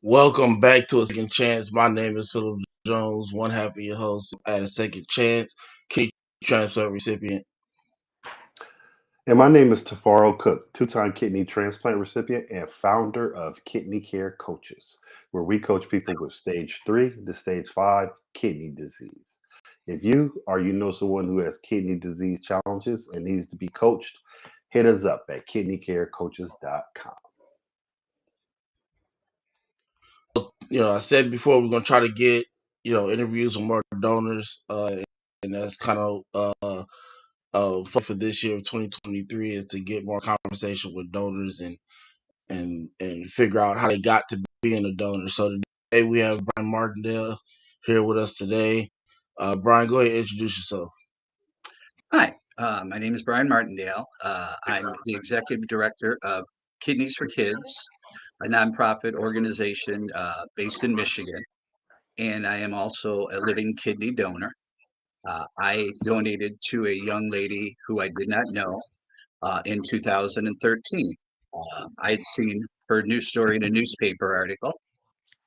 Welcome back to a second chance. My name is Philip Jones, one half of your host at a second chance, kidney transplant recipient. And my name is Tafaro Cook, two-time kidney transplant recipient and founder of Kidney Care Coaches, where we coach people with stage 3 to stage 5 kidney disease. If you or you know someone who has kidney disease challenges and needs to be coached, hit us up at kidneycarecoaches.com. I said before we're gonna try to get interviews with more donors, and that's kind of for this year of 2023 is to get more conversation with donors and figure out how they got to being a donor. So today we have Brian Martindale here with us today. Brian, go ahead and introduce yourself. Hi, my name is Brian Martindale. I'm the executive director of Kidneys for Kids, a nonprofit organization based in Michigan, and I am also a living kidney donor. I donated to a young lady who I did not know in 2013. I had seen her news story in a newspaper article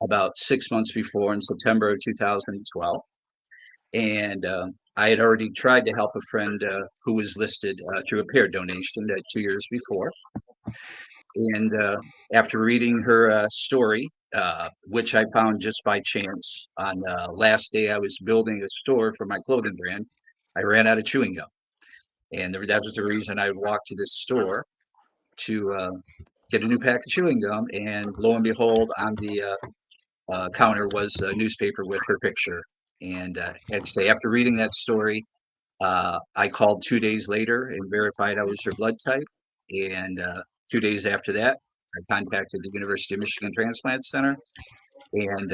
about 6 months before in September of 2012. And I had already tried to help a friend who was listed through a peer donation 2 years before. And after reading her story, which I found just by chance on the last day I was building a store for my clothing brand, I ran out of chewing gum. And that was the reason I would walk to this store to get a new pack of chewing gum. And lo and behold, on the counter was a newspaper with her picture. And I'd say after reading that story, I called 2 days later and verified I was her blood type. And 2 days after that, I contacted the University of Michigan Transplant Center and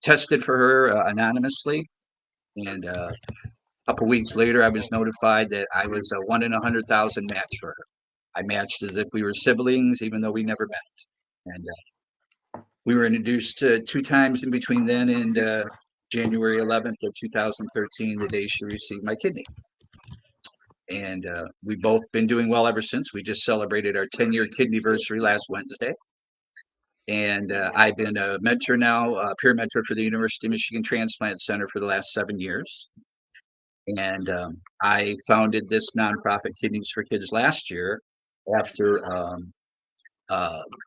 tested for her anonymously. And a couple weeks later, I was notified that I was a 1 in 100,000 match for her. I matched as if we were siblings, even though we never met. And we were introduced 2 times in between then and January 11th of 2013, the day she received my kidney. And we've both been doing well ever since. We just celebrated our 10-year kidneyversary last Wednesday. And I've been a mentor now, a peer mentor for the University of Michigan Transplant Center for the last 7 years. And I founded this nonprofit, Kidneys for Kids, last year after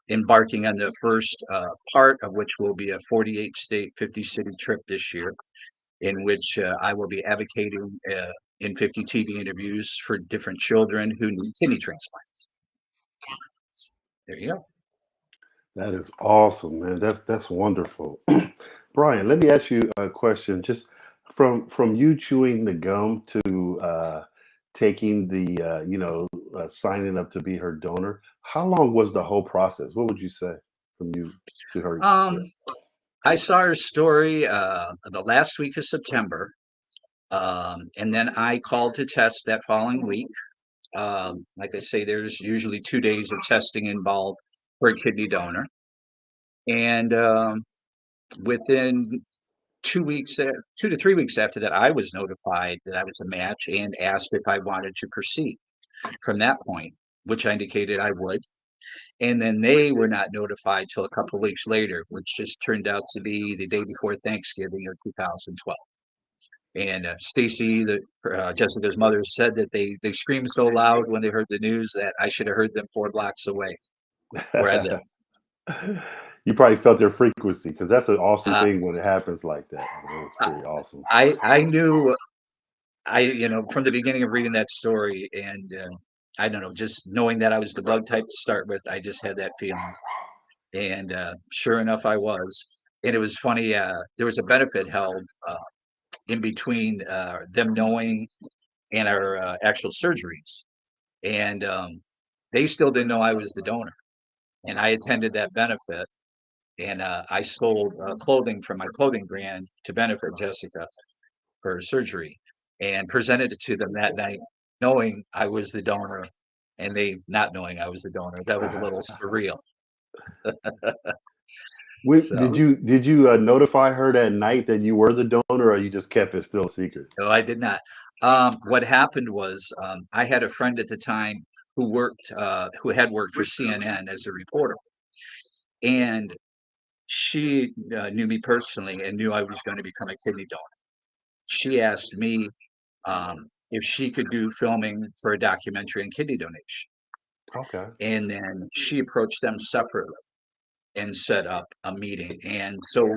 embarking on the first part of which will be a 48-state, 50-city trip this year, in which I will be advocating in 50 TV interviews for different children who need kidney transplants. There you go. That is awesome, man. That's wonderful. Brian, let me ask you a question. Just from you chewing the gum to taking the signing up to be her donor, how long was the whole process? What would you say from you to her? I saw her story the last week of September, and then I called to test that following week. Like I say, there's usually 2 days of testing involved for a kidney donor. And within 2 weeks, 2 to 3 weeks after that, I was notified that I was a match and asked if I wanted to proceed from that point, which I indicated I would. And then they were not notified till a couple of weeks later, which just turned out to be the day before Thanksgiving of 2012. And Stacy, Jessica's mother, said that they screamed so loud when they heard the news that I should have heard them 4 blocks away where I live. You probably felt their frequency because that's an awesome Uh, thing when it happens like that. It's I pretty awesome. I knew from the beginning of reading that story, and I don't know, just knowing that I was the bug type to start with, I just had that feeling. And sure enough, I was. And it was funny. There was a benefit held in between them knowing and our actual surgeries, and they still didn't know I was the donor. And I attended that benefit, and I sold clothing from my clothing brand to benefit Jessica for her surgery, and presented it to them that night, knowing I was the donor, and they not knowing I was the donor. That was a little surreal. So Did you notify her that night that you were the donor, or you just kept it still a secret? no, I did not. What happened was I had a friend at the time who had worked for CNN as a reporter, and she knew me personally and knew I was going to become a kidney donor. She asked me if she could do filming for a documentary on kidney donation, Okay. and then she approached them separately and set up a meeting. And so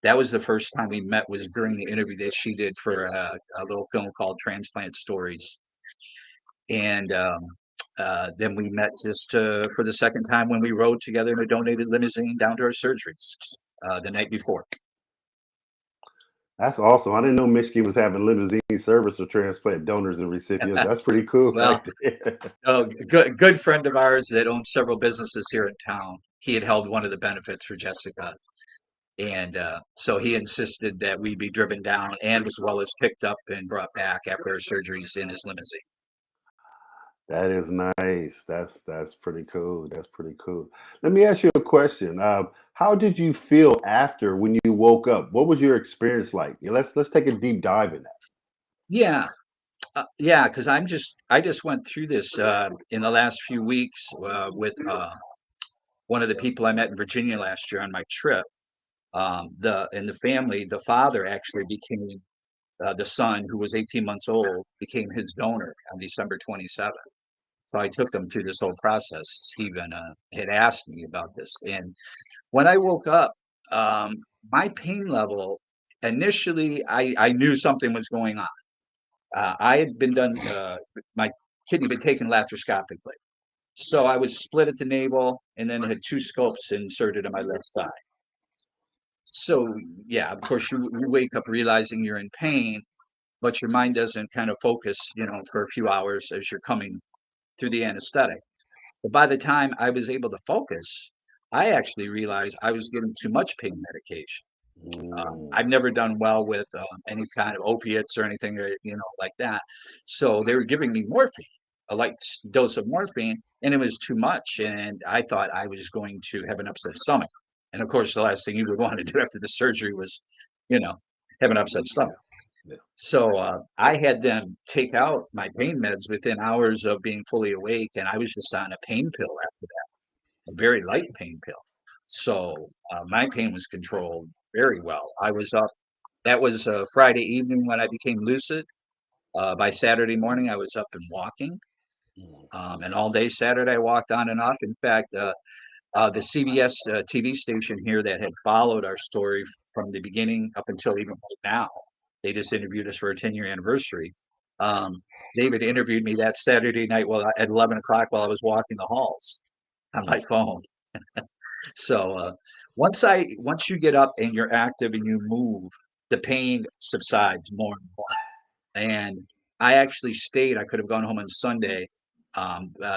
that was the first time we met, was during the interview that she did for a little film called Transplant Stories. And then we met just for the second time when we rode together in a donated limousine down to our surgeries the night before. That's awesome. I didn't know Michigan was having limousine service for transplant donors and recipients. That's pretty cool right Well, there. good friend of ours that owns several businesses here in town. He had held one of the benefits for Jessica, and so he insisted that we be driven down and as well as picked up and brought back after our surgeries in his limousine. That is nice. That's pretty cool. That's pretty cool. Let me ask you a question. How did you feel after when you woke up? What was your experience like? Yeah, let's take a deep dive in that. Yeah, yeah, because I just went through this in the last few weeks with one of the people I met in Virginia last year on my trip. The in the family, the father actually became the son, who was 18 months old, became his donor on December 27th. So I took them through this whole process. Stephen had asked me about this, and when I woke up, um, my pain level initially, I knew something was going on. I had been done, my kidney had been taken laparoscopically. So I was split at the navel and then had two scopes inserted on my left side. So, yeah, of course, you wake up realizing you're in pain, but your mind doesn't kind of focus, for a few hours as you're coming through the anesthetic. But by the time I was able to focus, I actually realized I was getting too much pain medication. Mm, I've never done well with any kind of opiates or anything, like that. So they were giving me morphine, a light dose of morphine, and it was too much. And I thought I was going to have an upset stomach. And of course, the last thing you would want to do after the surgery was, you know, have an upset yeah, stomach. yeah. So I had them take out my pain meds within hours of being fully awake, and I was just on a pain pill after that, a very light pain pill. So my pain was controlled very well. I was up. That was Friday evening when I became lucid. By Saturday morning, I was up and walking. Mm. And all day Saturday, I walked on and off. In fact, the CBS TV station here that had followed our story from the beginning up until even right now, they just interviewed us for a 10-year anniversary. Um, David interviewed me that Saturday night at 11 o'clock while I was walking the halls on my phone. So once you get up and you're active and you move, the pain subsides more and more. And I actually stayed. I could have gone home on Sunday.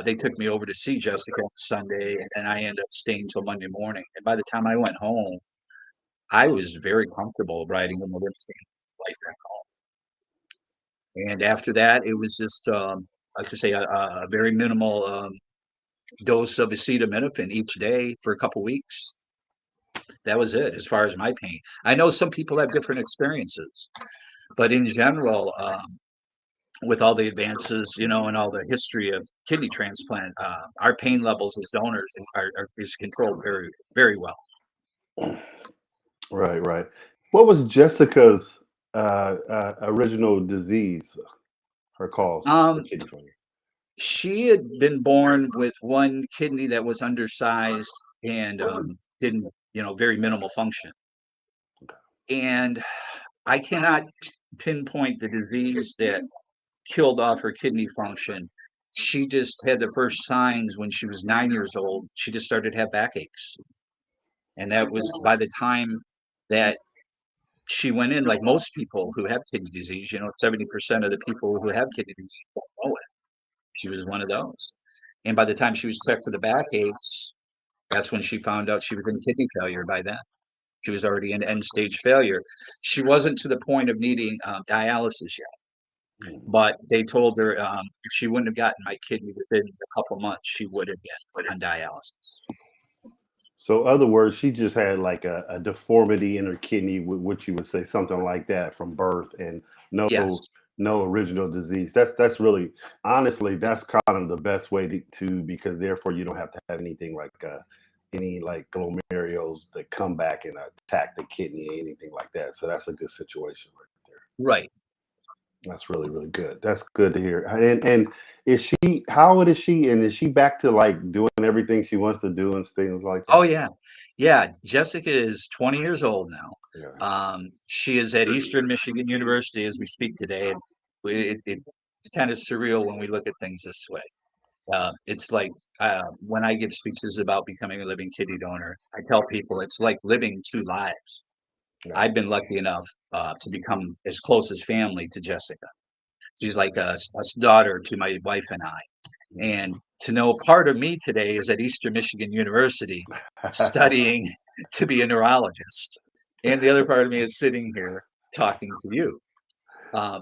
They took me over to see Jessica on Sunday, and I ended up staying till Monday morning. And by the time I went home, I was very comfortable riding in the limousine life back home. And after that, it was just, like I say, a very minimal dose of acetaminophen each day for a couple weeks. That was it as far as my pain. I know some people have different experiences, but in general, with all the advances, and all the history of kidney transplant, our pain levels as donors is controlled very, very well. Right, right. What was Jessica's original disease, her cause for Um, kidney failure? she had been born with one kidney that was undersized and didn't, very minimal function. And I cannot pinpoint the disease that killed off her kidney function. She just had the first signs when she was 9 years old. She just started to have backaches. And that was by the time that she went in, like most people who have kidney disease, 70% of the people who have kidney disease don't know it. She was one of those. And by the time she was checked for the backaches, that's when she found out she was in kidney failure by then. She was already in end stage failure. She wasn't to the point of needing dialysis yet, but they told her if she wouldn't have gotten my kidney within a couple months, she would have been on dialysis. So, other words, she just had like a deformity in her kidney, what you would say, something like that from birth, and no Yes, no original disease. That's really, honestly, that's kind of the best way to because therefore you don't have to have anything like any like glomerulus that come back and attack the kidney or anything like that. So that's a good situation right there. right. That's really, really good. That's good to hear. And is she, how old is she? And is she back to like doing everything she wants to do and things like Oh that? yeah, yeah. Jessica is 20 years old now. Yeah. She is at Eastern Michigan University as we speak today. And it's kind of surreal when we look at things this way. It's like when I give speeches about becoming a living kidney donor, I tell people it's like living two lives. Yeah. I've been lucky enough to become as close as family to Jessica. She's like a daughter to my wife and I. And to know part of me today is at Eastern Michigan University studying to be a neurologist. And the other part of me is sitting here talking to you.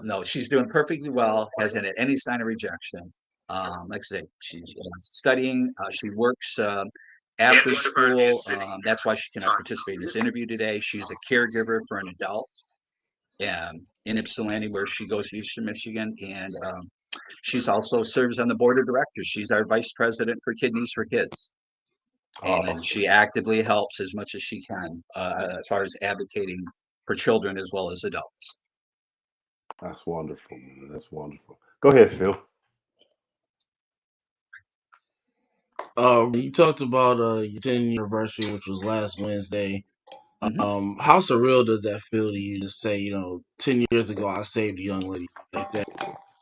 No, she's doing perfectly well, hasn't had any sign of rejection. Like I say, she's studying. She works after school. That's why she cannot participate in this interview today. She's a caregiver for an adult in Ypsilanti, where she goes to Eastern Michigan, and she's also serves on the board of directors. She's our vice president for Kidneys for Kids, and Awesome. she actively helps as much as she can as far as advocating for children as well as adults. That's wonderful, man. That's wonderful. Go ahead, Phil. You talked about your 10th anniversary, which was last Wednesday. Mhm. How surreal does that feel to you to say, 10 years ago I saved a young lady's life that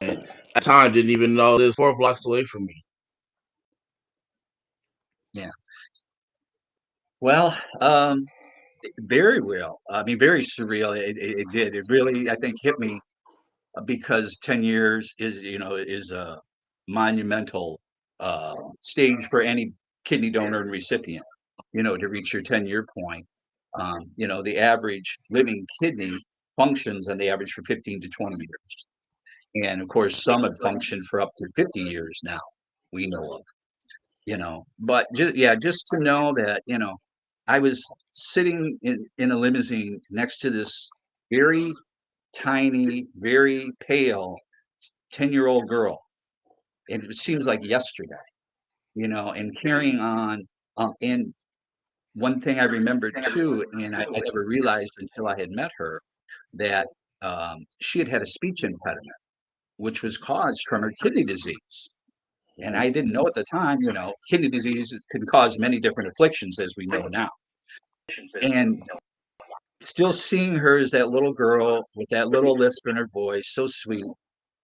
at the time didn't even know lived 4 blocks away from me? Yeah. Well, very real. I mean, very surreal. It did. It really, I think, hit me because 10 years is a monumental stage for any kidney donor and recipient, to reach your 10-year point. The average living kidney functions on the average for 15 to 20 years. And of course, some have functioned for up to 50 years now, we know of, but just to know that, I was sitting in a limousine next to this very tiny, very pale 10-year-old girl. And it seems like yesterday, and carrying on. And one thing I remembered too, and I never realized until I had met her, that she had had a speech impediment, which was caused from her kidney disease. And Mhm. I didn't know at the time, kidney disease can cause many different afflictions, as we know now. And still seeing her as that little girl with that little lisp in her voice, so sweet,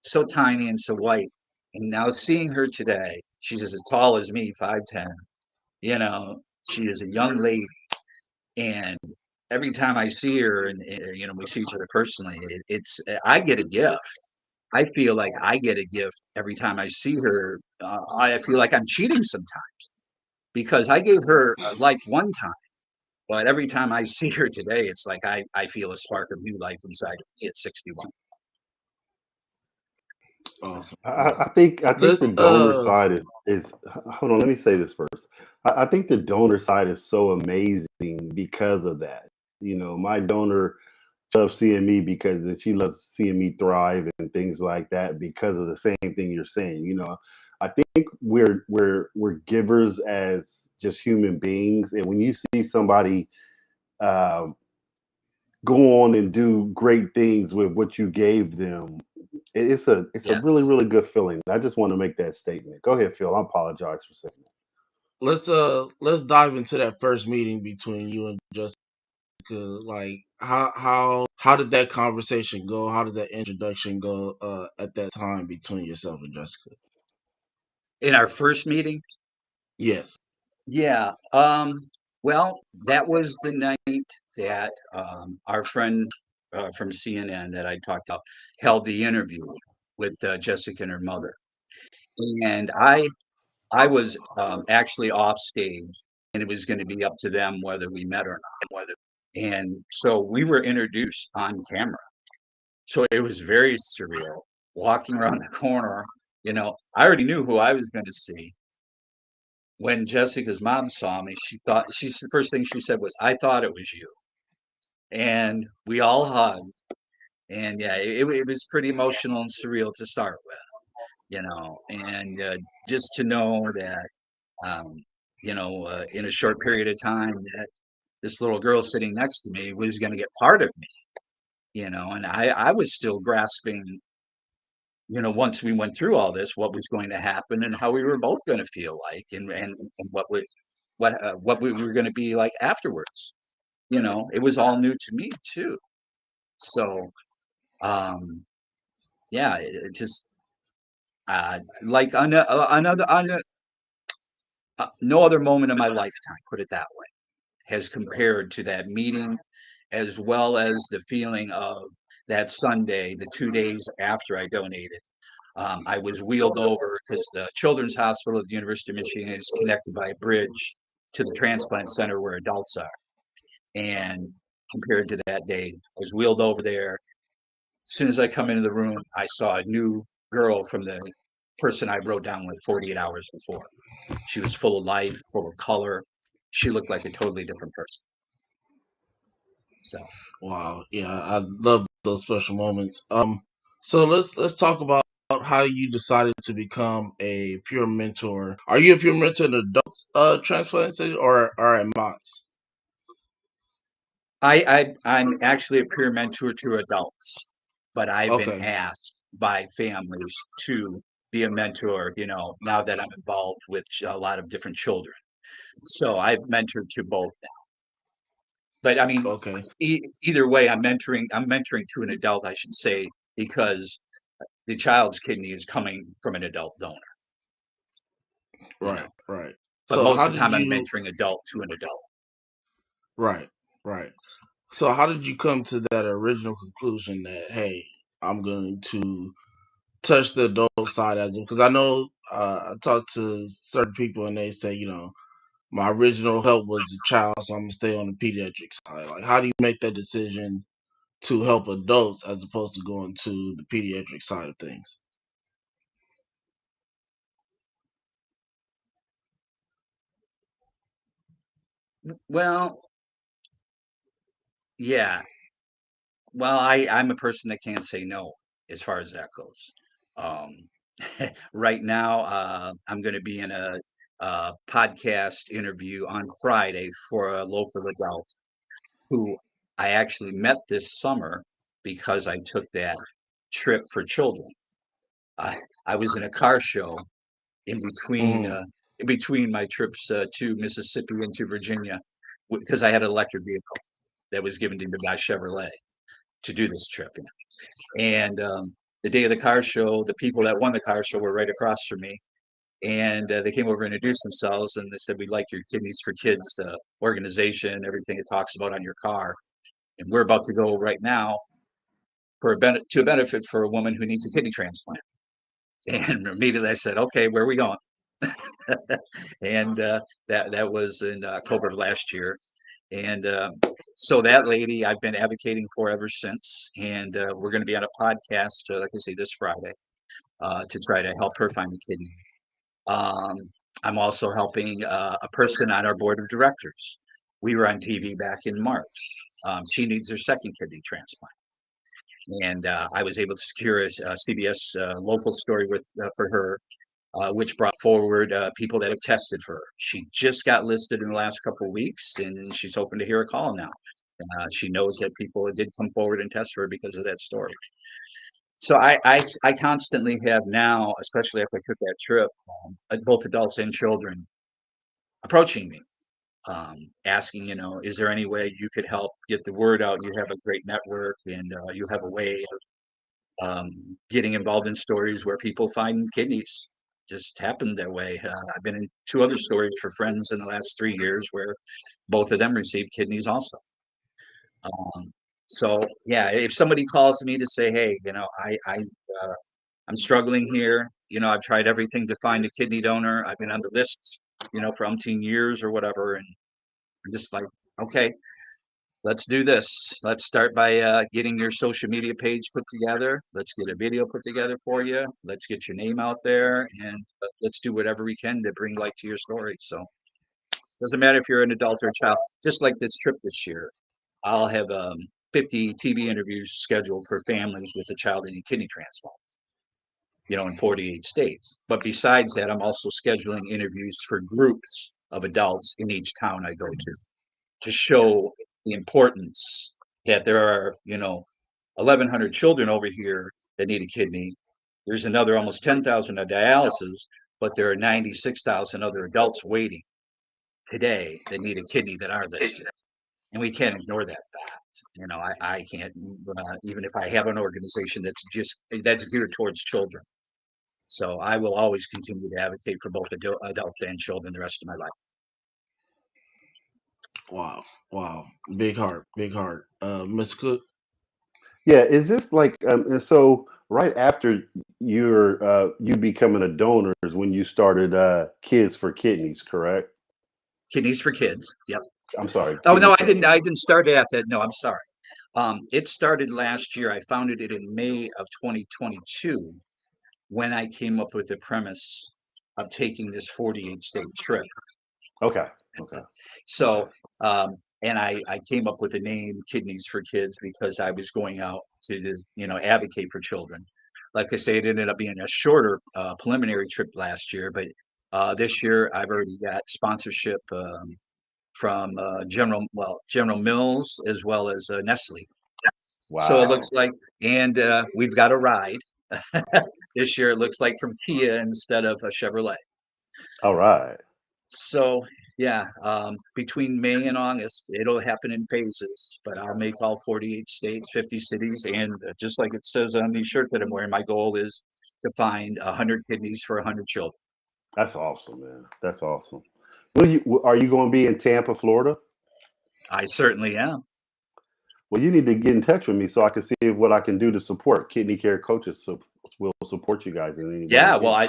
so tiny and so white. And now seeing her today, she's as tall as me, 5'10". You know, she is a young lady, and every time I see her, and we see each other personally, it's I get a gift. I feel like I get a gift every time I see her. I feel like I'm cheating sometimes because I gave her a life one time, but every time I see her today, it's like I feel a spark of new life inside of me at 61. Awesome. I think the Let's donor side is hold on, let me say this first. I think the donor side is so amazing because of that. You know, my donor loves seeing me because she loves seeing me thrive and things like that because of the same thing you're saying. You know, I think we're givers as just human beings, and when you see somebody um, go on and do great things with what you gave them, it's a Yeah. really good feeling. I just want to make that statement. Go ahead, Phil. I apologize for saying that. let's dive into that first meeting between you and Jessica. Like how did that conversation go? How did that introduction go at that time between yourself and Jessica? In our first meeting, Yes. yeah. Well, that was the night that our friend from CNN that I talked about held the interview with Jessica and her mother, and I was actually off stage, and it was going to be up to them whether we met or not. And so we were introduced on camera. So it was very surreal walking around the corner. I already knew who I was going to see. When Jessica's mom saw me, the first thing she said was, "I thought it was you." And we all hugged. And yeah, it was pretty emotional and surreal to start with. And just to know that, um, in a short period of time, that this little girl sitting next to me was going to get part of me. And I was still grasping, once we went through all this, what was going to happen and how we were both going to feel like, and what we were going to be like afterwards. It was all new to me too. So, um, yeah, it just like no other moment in my lifetime, put it that way, has compared to that meeting, as well as the feeling of that Sunday, the 2 days after I donated. I was wheeled over because the Children's Hospital at the University of Michigan is connected by a bridge to the transplant center where adults are. And compared to that day, I was wheeled over there. As soon as I come into the room, I saw a new girl from the person I wrote down with 48 hours before. She was full of life, full of color. She looked like a totally different person. So Wow. Yeah, I love those special moments. So let's talk about how you decided to become a peer mentor. Are you a peer mentor in adults transplant center or at Mott's? I'm actually a peer mentor to adults, but I've been Okay. asked by families to be a mentor, now that I'm involved with a lot of different children. So I've mentored to both now. But I mean, Okay. either way, I'm mentoring to an adult, I should say, because the child's kidney is coming from an adult donor, you know. Right. Right. But So most how of the did time I'm you mentoring adult to an adult. right, right. So how did you come to that original conclusion that hey, I'm going to touch the adult side as well? Because I know I talk to certain people and they say, my original help was the child, so I'm gonna stay on the pediatric side. Like, how do you make that decision to help adults as opposed to going to the pediatric side of things? Well, yeah. Well, I'm a person that can't say no as far as that goes. Um, right now, I'm going to be in a podcast interview on Friday for a local adult who I actually met this summer because I took that trip for children. I I was in a car show in between Hmm. uh, in between my trips to Mississippi and to Virginia because I had an electric vehicle that was given to me by Chevrolet to do this trip. And the day of the car show, the people that won the car show were right across from me. And they came over and introduced themselves, and they said, "We like your Kidneys for Kids organization, everything it talks about on your car. And we're about to go right now to a benefit for a woman who needs a kidney transplant." And immediately I said, "Okay, where are we going?" And that was in October of last year. And so that lady I've been advocating for ever since. And we're going to be on a podcast, like I say, this Friday. to try to help her find a kidney. I'm also helping a person on our board of directors. We were on TV back in March. She needs her second kidney transplant. And I was able to secure a CBS local story for her, which brought forward people that have tested for her. She just got listed in the last couple of weeks, and she's hoping to hear a call now. She knows that people did come forward and test for her because of that story. So I constantly have now, especially after I took that trip, both adults and children approaching me, asking, is there any way you could help get the word out? You have a great network, and you have a way of getting involved in stories where people find kidneys. Just happened that way. I've been in 2 other stories for friends in the last 3 years where both of them received kidneys also. So yeah, if somebody calls me to say, hey, I'm struggling here. I've tried everything to find a kidney donor. I've been on the list, for umpteen years or whatever. And I'm just like, okay, let's do this. Let's start by getting your social media page put together. Let's get a video put together for you. Let's get your name out there, and let's do whatever we can to bring light to your story. So doesn't matter if you're an adult or a child. Just like this trip this year, I'll have 50 TV interviews scheduled for families with a child in a kidney transplant, in 48 states. But besides that, I'm also scheduling interviews for groups of adults in each town I go to show the importance that there are, 1,100 children over here that need a kidney. There's another almost 10,000 on dialysis, but there are 96,000 other adults waiting today that need a kidney that are listed. And we can't ignore that fact. I can't, even if I have an organization that's geared towards children. So I will always continue to advocate for both adults and children the rest of my life. Wow. Big heart. Mr. Cook? Yeah, is this like and so right after you becoming a donor is when you started Kids for Kidneys, correct? Kidneys for Kids. Yep. I'm sorry. Oh no, Kidney I didn't start it at that. No, I'm sorry. It started last year. I founded it in May of 2022 when I came up with the premise of taking this 48 state trip. Okay. So, and I came up with the name Kidneys for Kids because I was going out to just, advocate for children. Like I say, it ended up being a shorter preliminary trip last year, but this year I've already got sponsorship from General Mills as well as Nestle. Wow. So it looks like, and we've got a ride. This year it looks like from Kia instead of a Chevrolet. All right. So yeah, between May and August, it'll happen in phases, but I'll make all 48 states, 50 cities, and just like it says on the shirt that I'm wearing, my goal is to find 100 kidneys for 100 children. That's awesome, man. That's awesome. Are you going to be in Tampa, Florida? I certainly am. Well, you need to get in touch with me so I can see what I can do to support Kidney Care Coaches. So we'll support you guys in any way. Yeah, well,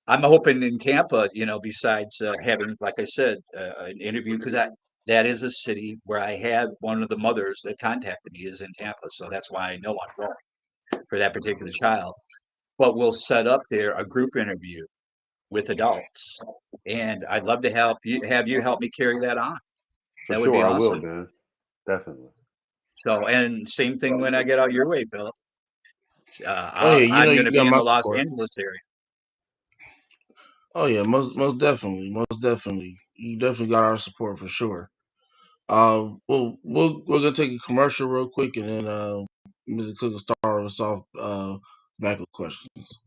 I'm hoping in Tampa, besides having, like I said, an interview, because that is a city where I had one of the mothers that contacted me is in Tampa. So that's why I know I'm going for that particular child. But we'll set up there a group interview with adults. And I'd love to have you help me carry that on. For That would sure, be I awesome. will, man. Definitely. So, and same thing when I get out your way, Philip. Oh yeah, I'm going to you be got in my the Los support. Angeles area. Oh yeah, most definitely. You definitely got our support for sure. Well, we're gonna take a commercial real quick, and then Mr. Cook will start us off back with questions.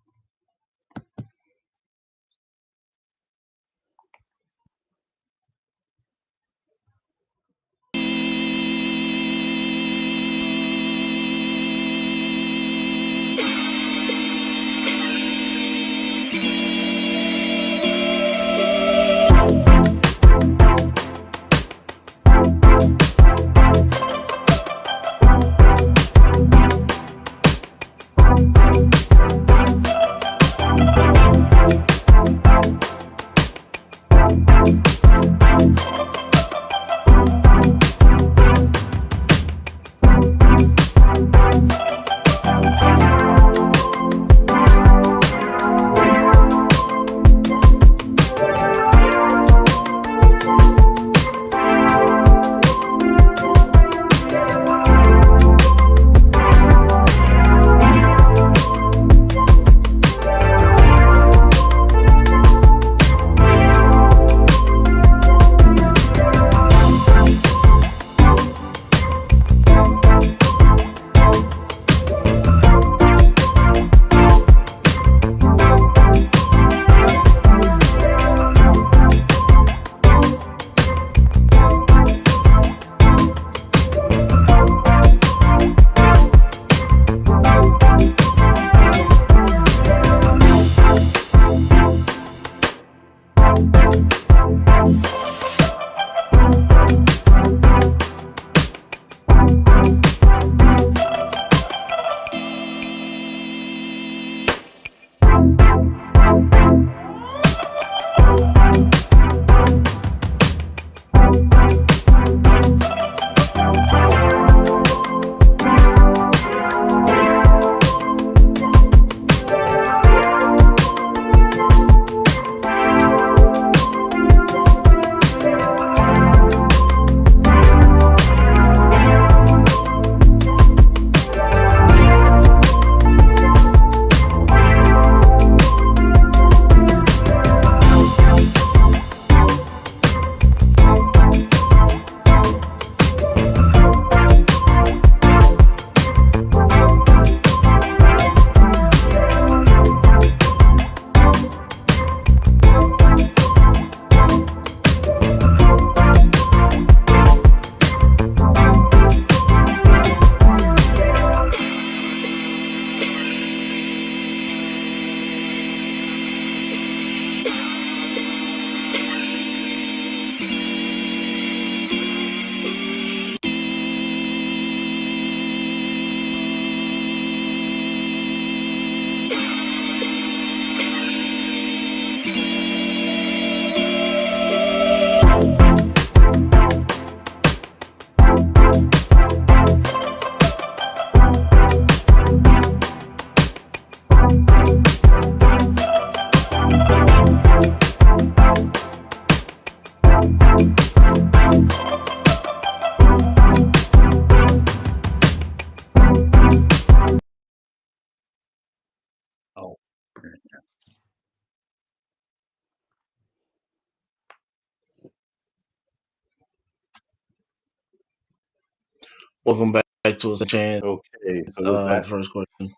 Welcome back to a chance. Okay, so we're back. First question.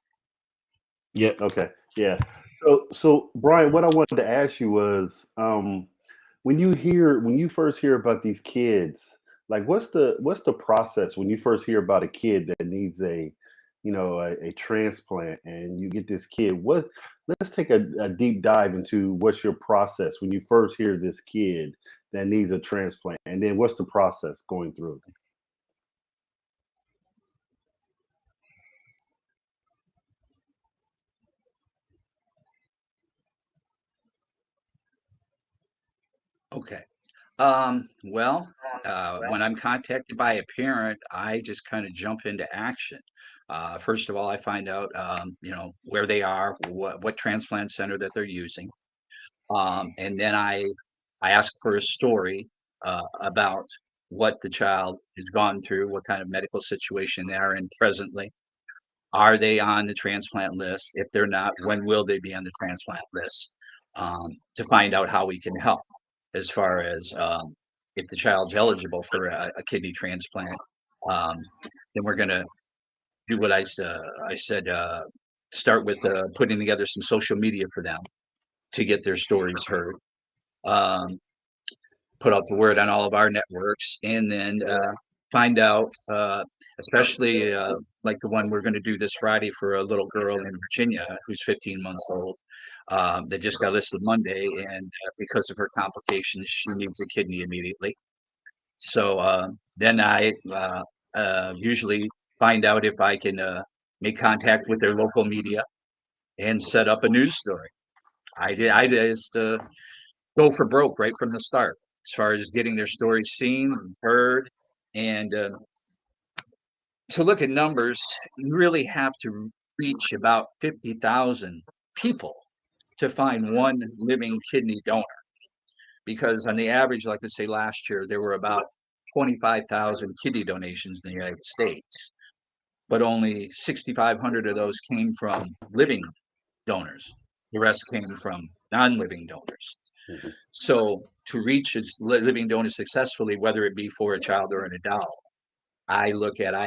Yep. Okay, yeah. So Brian, what I wanted to ask you was, when you first hear about these kids, like what's the process when you first hear about a kid that needs a transplant, and you get this kid? Let's take a deep dive into what's your process when you first hear this kid that needs a transplant, and then what's the process going through? Okay. Well, when I'm contacted by a parent, I just kind of jump into action. First of all, I find out, where they are, what transplant center that they're using, and then I ask for a story about what the child has gone through, what kind of medical situation they are in presently. Are they on the transplant list? If they're not, when will they be on the transplant list? To find out how we can help as far as if the child's eligible for a kidney transplant, um, then we're going to do what I said, start with putting together some social media for them to get their stories heard. Um, put out the word on all of our networks, and then find out, especially like the one we're going to do this Friday for a little girl in Virginia who's 15 months old, that just got listed Monday, and because of her complications, she needs a kidney immediately. So then I usually find out if I can make contact with their local media and set up a news story. I just go for broke right from the start as far as getting their stories seen and heard. And to look at numbers, you really have to reach about 50,000 people to find one living kidney donor. Because on the average, like I say, last year, there were about 25,000 kidney donations in the United States, but only 6,500 of those came from living donors. The rest came from non-living donors. Mhm. So to reach its living donor successfully, whether it be for a child or an adult, I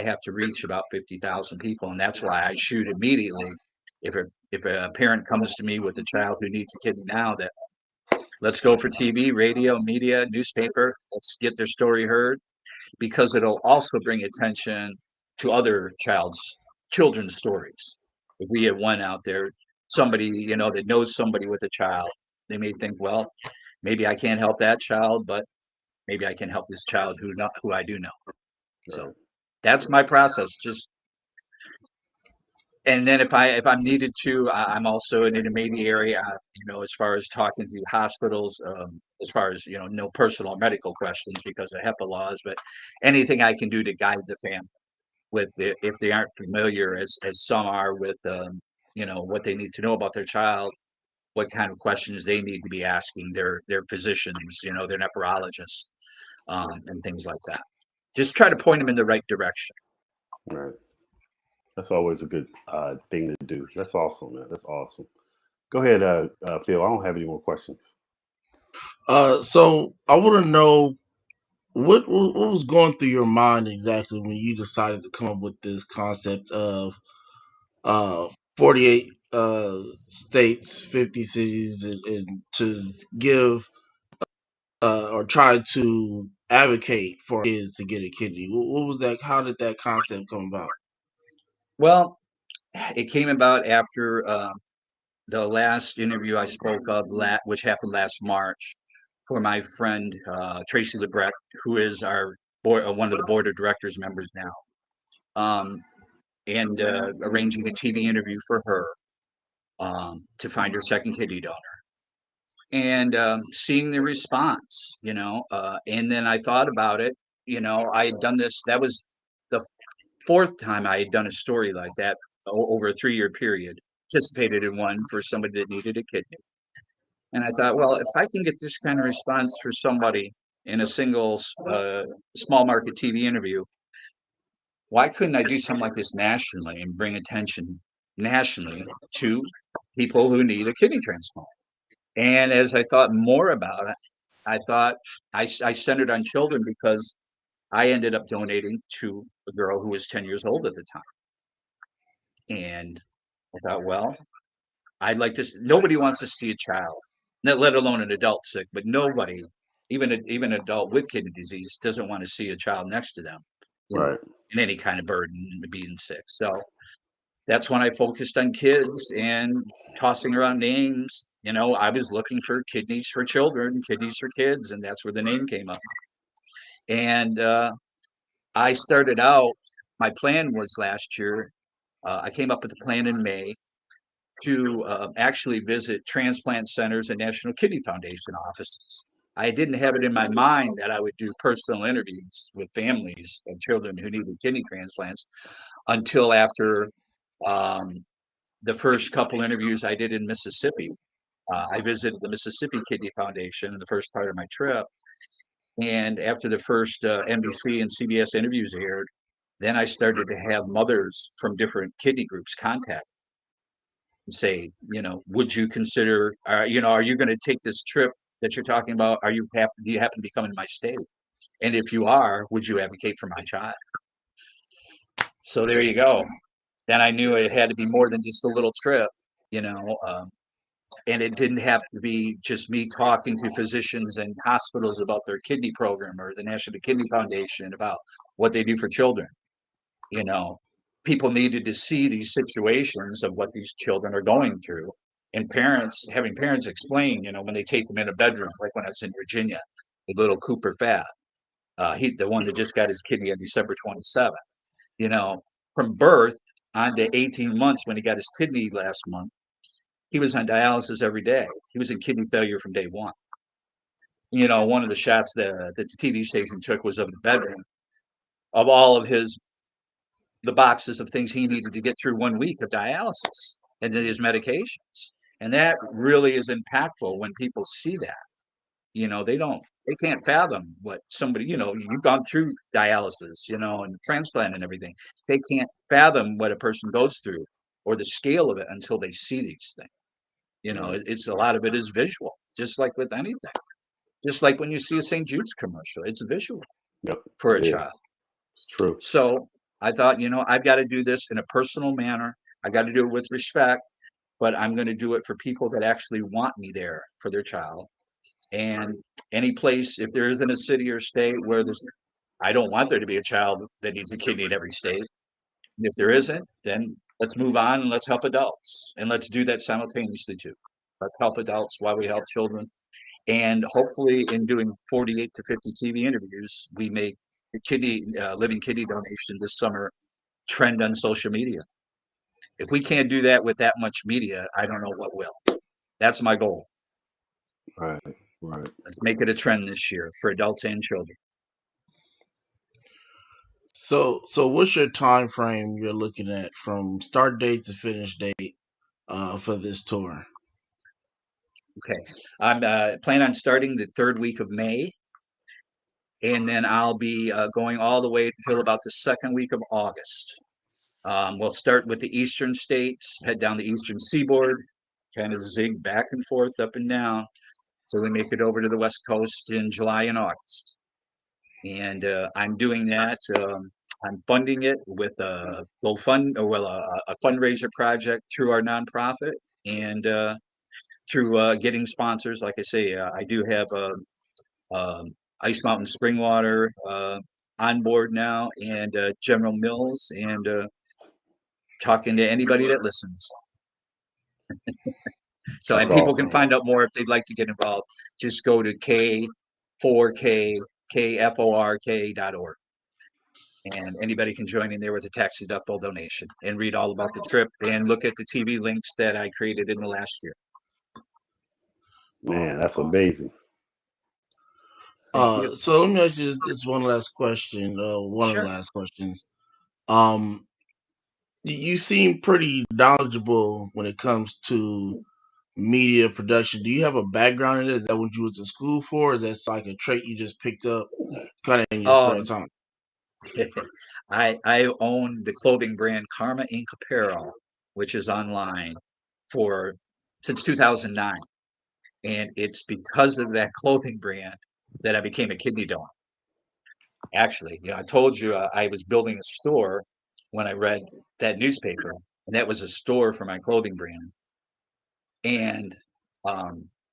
have to reach about 50,000 people, and that's why I shoot immediately. If a parent comes to me with a child who needs a kidney now, that let's go for TV, radio, media, newspaper. Let's get their story heard, because it'll also bring attention to other children's stories. If we have one out there, somebody that knows somebody with a child, they may think, well, maybe I can't help that child, but maybe I can help this child who I do know. So Right. that's my process. Just and then if I'm needed to, I'm also an intermediary. As far as talking to hospitals, as far as no personal medical questions because of HIPAA laws, but anything I can do to guide the family with if they aren't familiar, as some are, with what they need to know about their child, what kind of questions they need to be asking their physicians, their nephrologists, and things like that. Just try to point them in the right direction. Right. That's always a good thing to do. That's awesome, man. That's awesome. Go ahead, Phil. I don't have any more questions. So I want to know what was going through your mind exactly when you decided to come up with this concept of uh 48 states, 50 cities, and to give or try to advocate for kids to get a kidney. What was that? How did that concept come about? Well, it came about after the last interview I spoke of, which happened last March, for my friend Tracy Lebrecht, who is our one of the board of directors members now, and arranging a TV interview for her to find her second kidney donor, and seeing the response, and then I thought about it. I had done this. That was the fourth time I had done a story like that over a 3-year period, participated in one for somebody that needed a kidney. And I thought, well, if I can get this kind of response for somebody in a single small market TV interview, why couldn't I do something like this nationally and bring attention nationally to people who need a kidney transplant? And as I thought more about it, I thought I centered on children because I ended up donating to a girl who was 10 years old at the time. And I thought, well, I'd like to. Nobody wants to see a child, let alone an adult sick. But nobody, even an adult with kidney disease, doesn't want to see a child next to them, Right. in any kind of burden and being sick. So that's when I focused on kids and tossing around names. I was looking for kidneys for children, kidneys for kids, and that's where the name came up. And I started out. My plan was last year. I came up with a plan in May to actually visit transplant centers and National Kidney Foundation offices. I didn't have it in my mind that I would do personal interviews with families of children who needed kidney transplants until after um, the first couple interviews I did in Mississippi. I visited the Mississippi Kidney Foundation in the first part of my trip. And after the first NBC and CBS interviews aired, then I started to have mothers from different kidney groups contact and say, would you consider, are you going to take this trip that you're talking about? Do you happen to be coming to my state? And if you are, would you advocate for my child? So there you go. Then I knew it had to be more than just a little trip, you know, um, and it didn't have to be just me talking to physicians and hospitals about their kidney program or the National Kidney Foundation about what they do for children. you know People needed to see these situations of what these children are going through, and having parents explain, when they take them in a bedroom, like when I was in Virginia with little Cooper Fab, the one that just got his kidney on December 27th. you know from birth on to 18 months, when he got his kidney last month, he was on dialysis every day. He was in kidney failure from day one. One of the shots that the TV station took was of the bedroom of all of the boxes of things he needed to get through 1 week of dialysis and then his medications. And that really is impactful when people see that. They can't fathom what somebody, you've gone through dialysis, and transplant and everything. They can't fathom what a person goes through or the scale of it until they see these things. Right. It's a lot of it is visual, just like with anything. Just like when you see a St. Jude's commercial, it's visual Yep. for a It is. child. It's true. So I thought, I've got to do this in a personal manner. I got to do it with respect, but I'm going to do it for people that actually want me there for their child. And any place, if there isn't a city or state where I don't want there to be a child that needs a kidney in every state. And if there isn't, then let's move on and let's help adults. And let's do that simultaneously too. Let's help adults while we help children. And hopefully, in doing 48 to 50 TV interviews, we make the living kidney donation this summer trend on social media. If we can't do that with that much media, I don't know what will. That's my goal. Right. Right. Let's make it a trend this year for adults and children. So what's your time frame you're looking at from start date to finish date for this tour? Okay. I'm planning on starting the third week of May, and then I'll be going all the way until about the second week of August. We'll start with the eastern states, head down the eastern seaboard, kind of zig back and forth, up and down, so we make it over to the west coast in July and August. And I'm doing that. I'm funding it with a a fundraiser project through our nonprofit, and through getting sponsors. Like I say, I do have um, Ice Mountain Spring Water on board now, and General Mills, and talking to anybody that listens. So, That's and people can awesome. find out more if they'd like to get involved. Just go to K4KKFORK.org. And anybody can join in there with a tax deductible donation and read all about the trip and look at the TV links that I created in the last year. Man, that's amazing. Thank you. So let me ask you this one last question. One of the Sure. last questions. Um, you seem pretty knowledgeable when it comes to media production. Do you have a background in it? Is that what you went to school for? Is that like a trait you just picked up kind of in your spare Um, time? I own the clothing brand Karma Inc. Apparel, which is online for since 2009, and it's because of that clothing brand that I became a kidney donor. Actually, I told you I was building a store when I read that newspaper, and that was a store for my clothing brand. And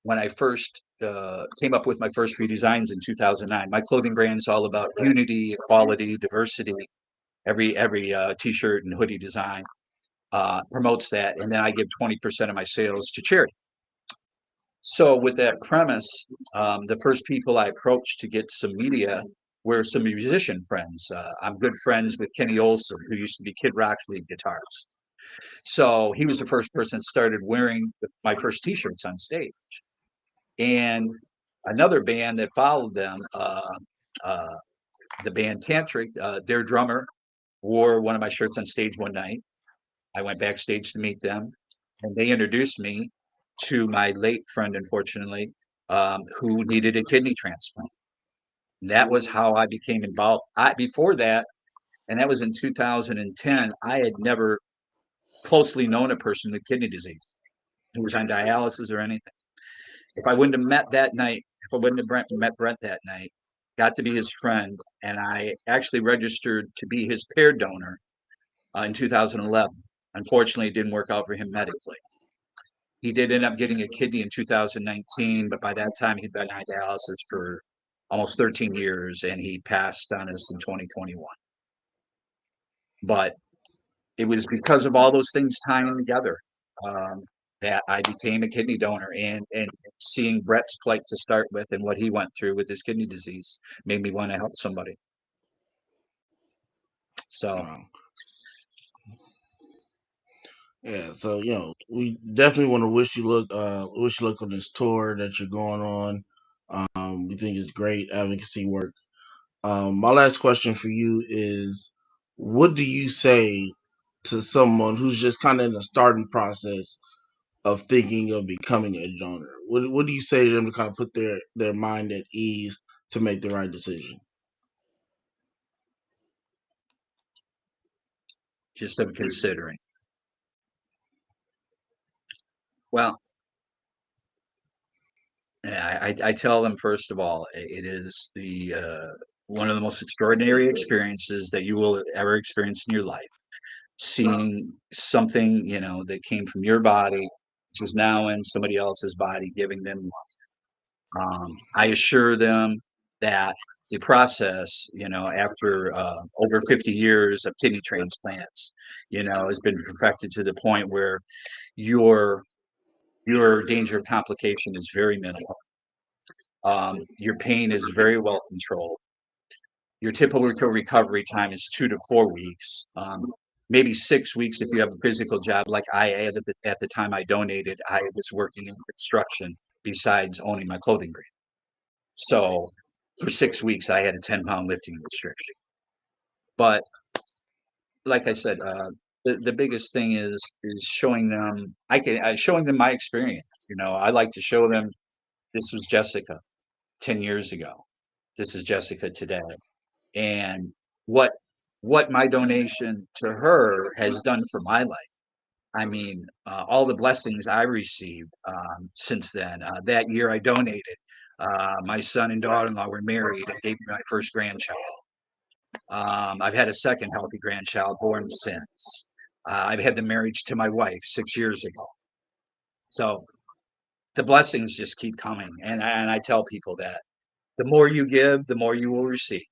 when I first came up with my first few designs in 2009, my clothing brand is all about unity, equality, diversity. Every t-shirt and hoodie design promotes that, and then I give 20% of my sales to charity. So with that premise, the first people I approached to get some media were some musician friends. I'm good friends with Kenny Olson, who used to be Kid Rock's lead guitarist. So he was the first person that started wearing my first T-shirts on stage. And another band that followed them, uh, the band Tantric, their drummer wore one of my shirts on stage one night. I went backstage to meet them, and they introduced me to my late friend, unfortunately, who needed a kidney transplant. And that was how I became involved. Before that, and that was in 2010, I had never closely known a person with kidney disease who was on dialysis or anything. If I wouldn't have met that night, if I wouldn't have met Brent that night, got to be his friend, and I actually registered to be his paired donor in 2011. Unfortunately, it didn't work out for him medically. He did end up getting a kidney in 2019, but by that time he'd been on dialysis for almost 13 years, and he passed on us in 2021. But it was because of all those things tying together um, that I became a kidney donor, and seeing Brett's plight to start with and what he went through with his kidney disease made me want to help somebody. So Um, yeah, so we definitely want to wish you luck on this tour that you're going on. We think it's great advocacy work. My last question for you is, what do you say to someone who's just kind of in the starting process of thinking of becoming a donor? What do you say to them to kind of put their mind at ease to make the right decision? just of considering. Well, yeah, I tell them first of all, it is the one of the most extraordinary experiences that you will ever experience in your life. Seeing something, that came from your body, which is now in somebody else's body, giving them I assure them that the process, after over 50 years of kidney transplants, has been perfected to the point where your your danger of complication is very minimal. Your pain is very well controlled. Your typical recovery time is 2 to 4 weeks, maybe 6 weeks if you have a physical job. Like I had at the time I donated, I was working in construction besides owning my clothing brand. So for 6 weeks, I had a 10-pound lifting restriction. But like I said, the biggest thing is showing them. Showing them my experience. I like to show them this was Jessica 10 years ago. This is Jessica today, and what what my donation to her has done for my life. I mean, all the blessings I received since then. That year I donated. My son and daughter-in-law were married and gave me my first grandchild. I've had a second healthy grandchild born since. I've had the marriage to my wife 6 years ago. So the blessings just keep coming. And I tell people that the more you give, the more you will receive.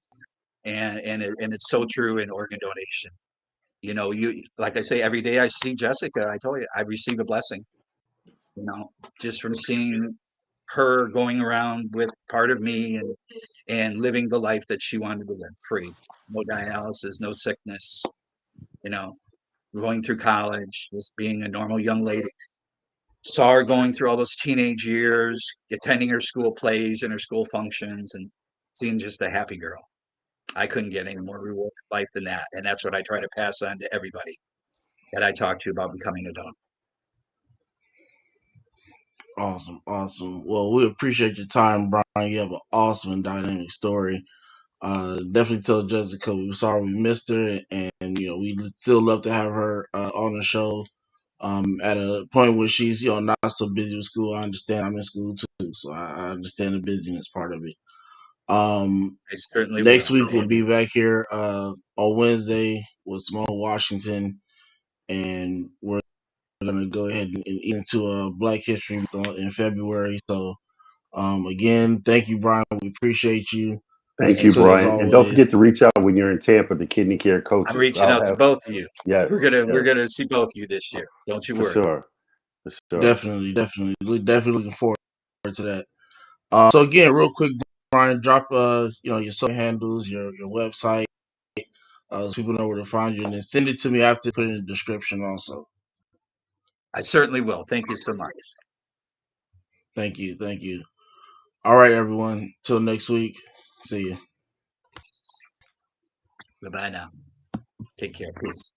And it's so true in organ donation. You like I say, every day I see Jessica, I told you, I receive a blessing, just from seeing her going around with part of me and living the life that she wanted to live, free, no dialysis, no sickness, you know, going through college, just being a normal young lady. Saw her going through all those teenage years, attending her school plays and her school functions, and seeing just a happy girl. I couldn't get any more rewarding life than that. And that's what I try to pass on to everybody that I talk to about becoming a donor. Awesome, awesome. Well, we appreciate your time, Brian. You have an awesome and dynamic story. Definitely tell Jessica we were sorry we missed her, and we still love to have her on the show. At a point where she's not so busy with school. I understand I'm in school too, so I understand the busyness part of it. I certainly Next will. week we'll be back here on Wednesday with Simone Washington, and we're gonna go ahead and eat into Black History Month in February. So, again, thank you, Brian. We appreciate you, Thank Mr. you, Cook, as Brian. And don't always. forget to reach out when you're in Tampa to Kidney Care I'm Coaches. reaching I'll out to have, both of you. yes, We're yes, gonna see both of you this year. Don't you for worry. sure. For sure. Definitely looking forward to that. So again, real quick, Brian, drop your social handles, your website, so people know where to find you, and then send it to me after. Put it in the description also. I certainly will. Thank you so much. Thank you. All right, everyone. Till next week. See you. Bye bye now. Take care. Peace.